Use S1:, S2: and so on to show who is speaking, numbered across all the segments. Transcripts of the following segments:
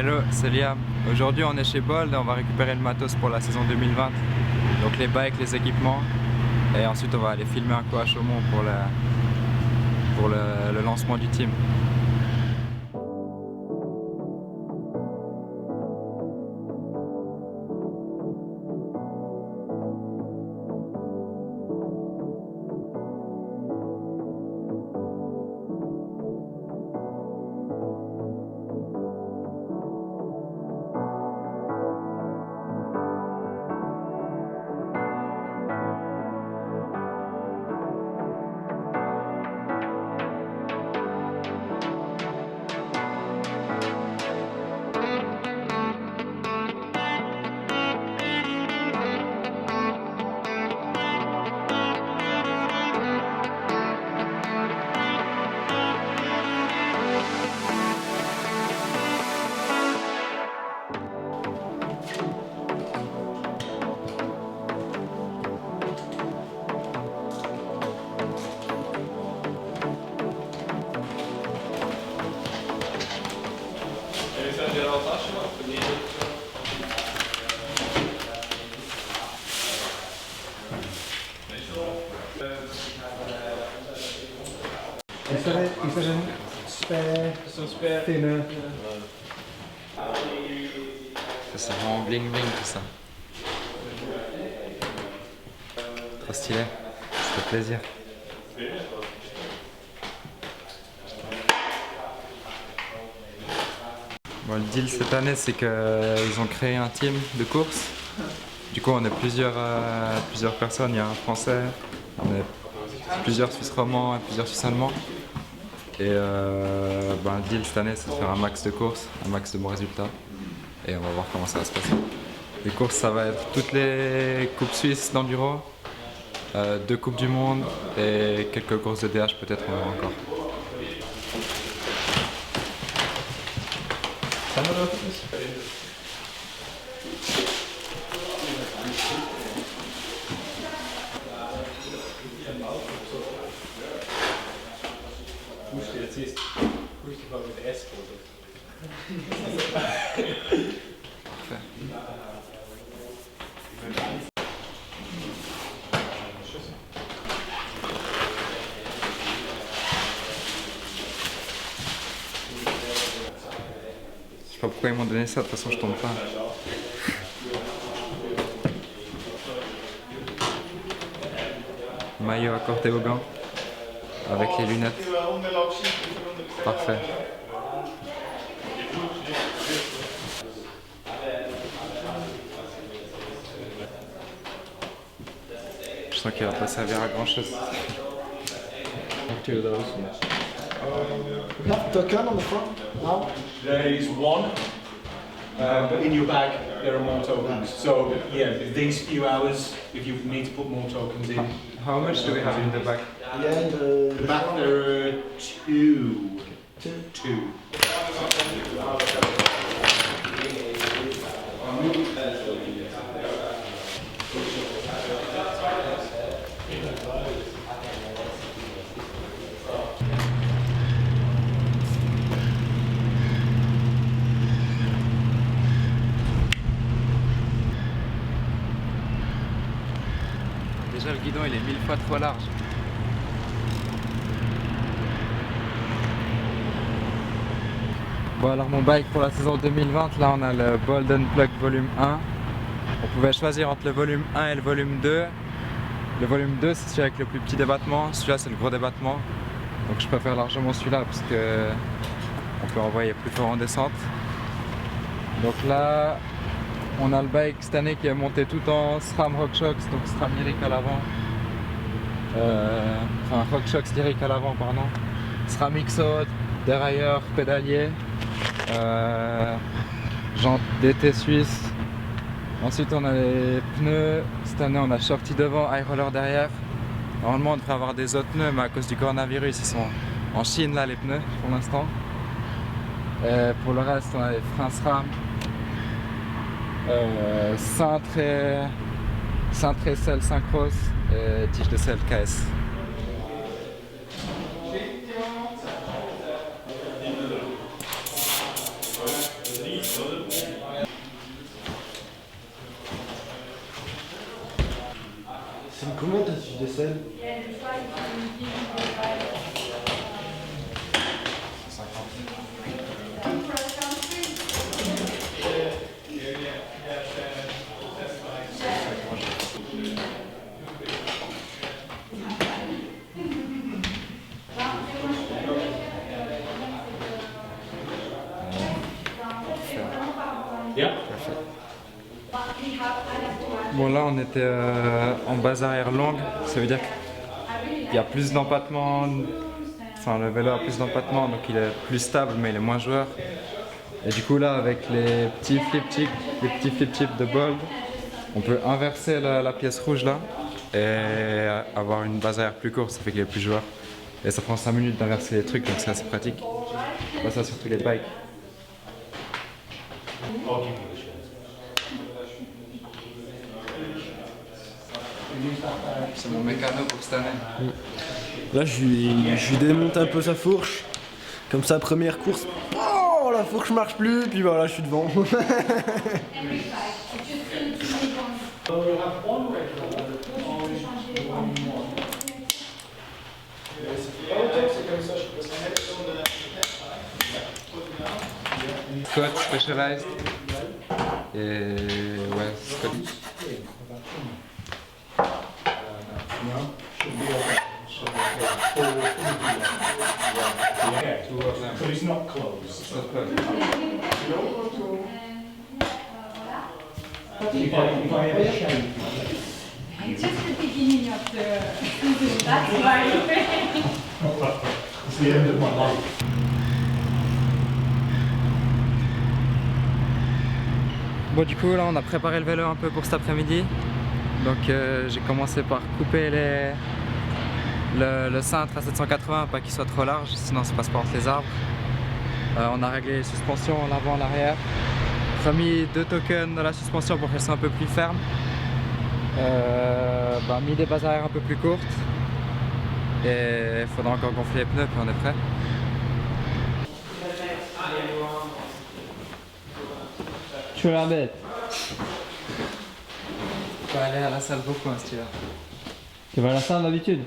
S1: Hello, c'est Liam. Aujourd'hui on est chez Bold et on va récupérer le matos pour la saison 2020. Donc les bikes, les équipements. Et ensuite on va aller filmer un coup à Chaumont pour le lancement du team.
S2: Is there some spare thinner?
S1: Ça c'est vraiment bling bling tout ça. Trop stylé, ça fait plaisir. Bon, le deal cette année c'est qu'ils ont créé un team de course. Du coup on est plusieurs personnes, il y a un Français, on est plusieurs Suisses romands et plusieurs Suisses allemands. Et le deal cette année c'est de faire un max de courses, un max de bons résultats. Et on va voir comment ça va se passer. Les courses ça va être toutes les coupes suisses d'enduro, 2 coupes du monde et quelques courses de DH peut-être on verra encore. Je sais pas pourquoi ils m'ont donné ça, de toute façon je tombe pas. Maillot accordé aux gants, avec les lunettes. Parfait. Je sens qu'il va pas servir à grand chose.
S2: Two of those. We have the gun on the front now.
S3: There is one, but in your bag there are more tokens. So yeah, these few hours, if you need to put more tokens in.
S1: How much do we have in the back?
S2: Yeah,
S3: The back there are two.
S1: Déjà le guidon il est 1000 fois trop large. Bon alors mon bike pour la saison 2020, là on a le Bold Unplugged volume 1. On pouvait choisir entre le volume 1 et le volume 2. Le volume 2 c'est celui avec le plus petit débattement, celui-là c'est le gros débattement. Donc je préfère largement celui-là parce que on peut envoyer plus fort en descente. Donc là on a le bike cette année qui est monté tout en SRAM RockShox, donc SRAM lyrique à l'avant. Enfin RockShox lyrique à l'avant pardon. SRAM XO, dérailleur, pédalier. Jantes DT suisse. Ensuite on a les pneus. Cette année on a Shorty devant, high roller derrière. Normalement on devrait avoir des autres pneus mais à cause du coronavirus ils sont en Chine là les pneus pour l'instant. Pour le reste on a les freins SRAM. Cintré sel synchros et tige de sel KS.
S2: Combien t'as tu décèles?
S3: Yeah.
S1: Bon là on était en base arrière longue, ça veut dire qu'il y a plus d'empattement, enfin le vélo a plus d'empattement donc il est plus stable mais il est moins joueur. Et du coup là avec les petits flip-chips de Bold, on peut inverser la pièce rouge là et avoir une base arrière plus courte, ça fait qu'il est plus joueur. Et ça prend 5 minutes d'inverser les trucs donc c'est assez pratique. On voit ça sur tous les bikes.
S3: I'll give you the shares.
S1: C'est mon mécano pour cette année.
S2: Là, je lui démonte un peu sa fourche. Comme ça, première course. Oh, la fourche marche plus. Puis voilà, je suis devant.
S1: Scott Specialized. Et ouais, Scott.
S3: So it's not closed. If I have a shame.
S4: It's just the beginning of the season, that's why.
S3: It's the end of my life.
S1: Bon du coup là on a préparé le vélo un peu pour cet après-midi. Donc j'ai commencé par couper le cintre à 780, pas qu'il soit trop large, sinon ça passe pas entre les arbres. On a réglé les suspensions en avant, en arrière. Remis 2 tokens dans la suspension pour qu'elle soit un peu plus ferme. Mis des bases arrière un peu plus courtes. Et il faudra encore gonfler les pneus puis on est prêt.
S5: Tu veux la bête?
S1: On va aller à la salle beaucoup cet hiver.
S5: Tu vas à la salle d'habitude?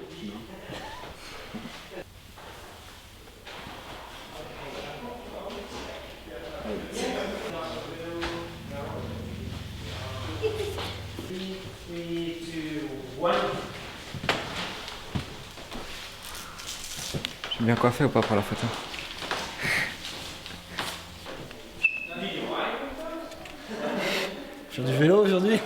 S1: Je suis bien coiffé ou pas pour la photo?
S2: Faire du vélo aujourd'hui.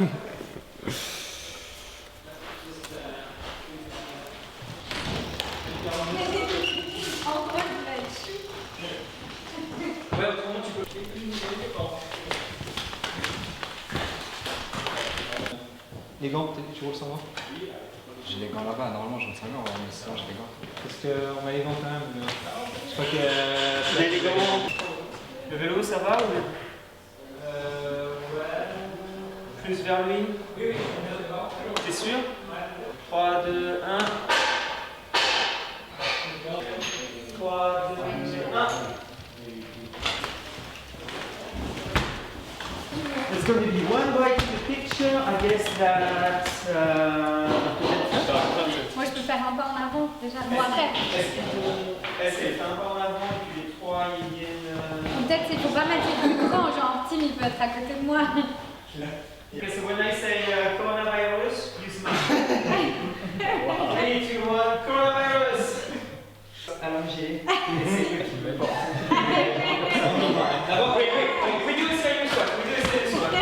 S5: Les gants, peut-être que tu roules sans gants?
S1: J'ai les gants là-bas, normalement j'en sais rien, mais sinon j'ai les gants.
S5: Parce qu'on a les gants quand même. Je crois que. Tu as les gants. Le vélo, ça va ou. Ouais. Plus vers lui? Oui, oui. T'es sûr? 3, 2, 1. 3, 2, 1. There's going to be one bike in the picture. I guess that.
S4: Moi je peux faire un pas en avant déjà. Bon après.
S5: Est-ce qu'elle fait un pas en avant et puis les 3 ils viennent.
S4: Peut-être qu'il faut pas mettre les plus grands, genre Tim il peut être à côté de moi.
S5: Okay, so when I say coronavirus, you smile. 3, 2, 1, coronavirus! Allongé. D'abord, wait, we do it serious one. We do it serious one.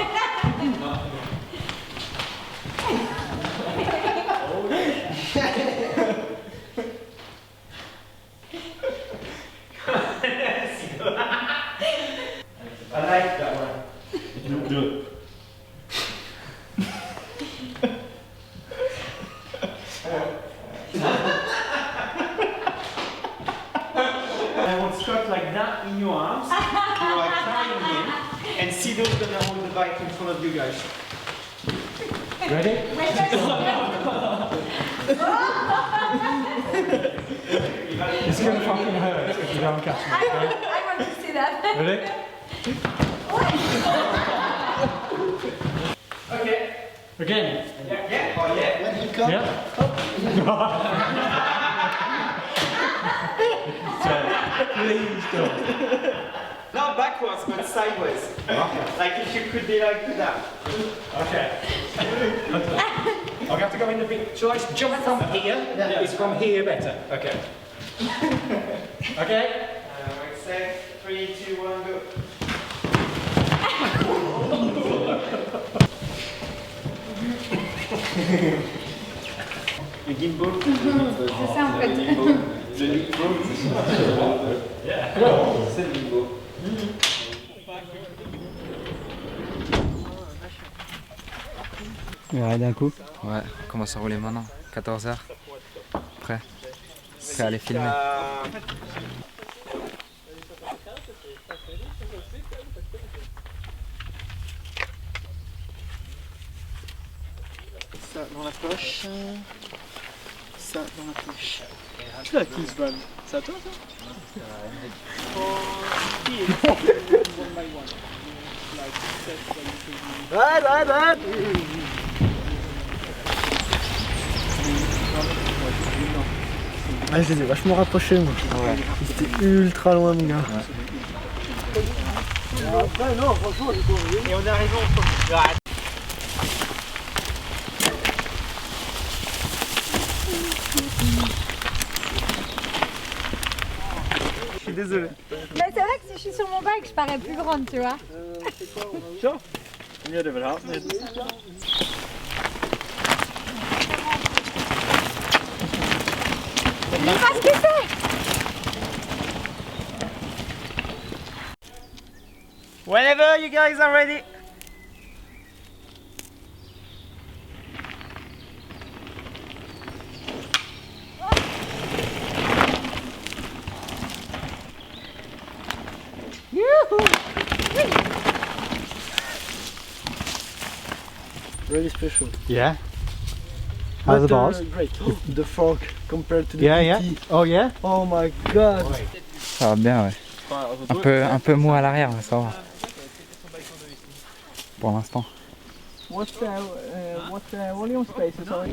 S5: I like that one.
S3: Do it.
S5: I want Scott like that in your arms. You are carrying him, and Sido's gonna hold the bike in front of you guys. Ready?
S3: It's gonna fucking hurt if you don't catch me.
S4: I want to see that.
S3: Ready?
S5: Okay.
S3: Again.
S5: Yeah. Oh yeah.
S2: Welcome.
S3: Please don't.
S5: Not backwards, but sideways. Like if you could be like that.
S3: Okay. I'll have to go in the big. Shall I jump from here? Yeah. Is from here better? Okay. Okay.
S5: Say 3, 2, 1, go. Le gimbal.
S4: C'est ça en fait.
S5: Le gimbal, c'est le gimbal.
S6: D'un coup.
S1: Ouais, on commence à rouler maintenant. 14h. Prêt à aller filmer.
S2: Ça dans la poche. Ça dans la poche. Tu l'as qui ce van? C'est à toi ça? Ouais. Ah, je les ai vachement rapprochés moi. Ouais. C'était ultra loin mon gars. Après non, franchement j'ai pas.
S5: Et on est arrivé au premier. Je suis désolé.
S4: Mais c'est vrai que si je suis sur mon bike, je parais plus grande, tu vois.
S5: Sure. Ja, det är väl här.
S4: Mais qu'est-ce que c'est?
S5: Whenever you guys are ready.
S2: Really special.
S6: Yeah. How's the balls?
S2: Great. The fork compared to the
S6: Yeah.
S2: PT.
S6: Oh yeah.
S2: Oh my god.
S1: Ça va bien, ouais. Un peu mou à l'arrière, mais ça va. Pour l'instant.
S2: What's volume space? Sorry.